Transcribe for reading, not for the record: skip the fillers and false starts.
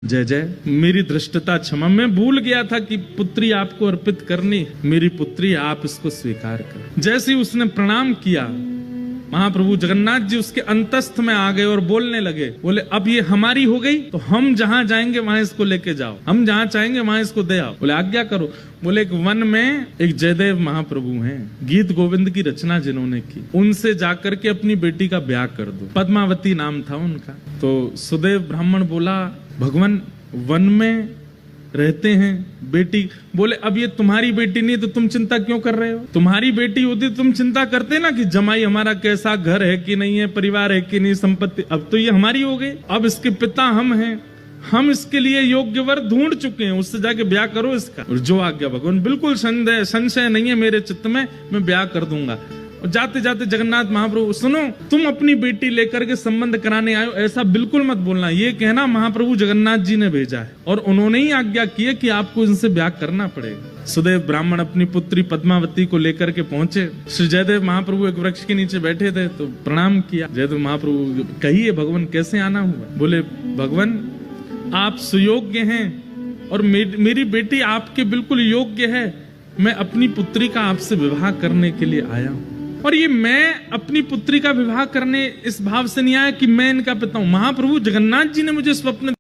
जय जय। मेरी धृष्टता क्षमा, मैं भूल गया था कि पुत्री आपको अर्पित करनी, मेरी पुत्री आप इसको स्वीकार कर। जैसे ही उसने प्रणाम किया, महाप्रभु जगन्नाथ जी उसके अंतस्थ में आ गए और बोलने लगे, बोले अब ये हमारी हो गई तो हम जहां जाएंगे वहां इसको लेके जाओ, हम जहां चाहेंगे वहां इसको दे आओ। बोले आज्ञा करो। बोले एक वन में एक जयदेव महाप्रभु हैं, गीत गोविंद की रचना जिन्होंने की, उनसे जाकर के अपनी बेटी का ब्याह कर दो। पद्मावती नाम था उनका। तो सुदेव ब्राह्मण बोला, भगवान वन में रहते हैं, बेटी। बोले अब ये तुम्हारी बेटी नहीं तो तुम चिंता क्यों कर रहे हो? तुम्हारी बेटी होती तो तुम चिंता करते ना कि जमाई हमारा कैसा, घर है कि नहीं है, परिवार है कि नहीं, संपत्ति। अब तो ये हमारी हो गई, अब इसके पिता हम हैं, हम इसके लिए योग्य वर ढूंढ चुके हैं, उससे जाके ब्याह करो इसका। और जो आज्ञा भगवान, बिल्कुल संशय नहीं है मेरे चित्त में, मैं ब्याह कर दूंगा। और जाते जाते जगन्नाथ महाप्रभु, सुनो तुम अपनी बेटी लेकर के संबंध कराने आयो, ऐसा बिल्कुल मत बोलना, ये कहना महाप्रभु जगन्नाथ जी ने भेजा है और उन्होंने ही आज्ञा की है कि आपको इनसे ब्याह करना पड़ेगा। सुदेव ब्राह्मण अपनी पुत्री पद्मावती को लेकर के पहुंचे। श्री जयदेव महाप्रभु एक वृक्ष के नीचे बैठे थे, तो प्रणाम किया। जयदेव महाप्रभु, कहिए भगवान कैसे आना हुआ? बोले भगवान आप सुयोग्य हैं और मेरी बेटी आपके बिल्कुल योग्य है, मैं अपनी पुत्री का आपसे विवाह करने के लिए आया हूं। और ये मैं अपनी पुत्री का विवाह करने इस भाव से नहीं आया कि मैं इनका पिता हूं। महाप्रभु जगन्नाथ जी ने मुझे स्वप्न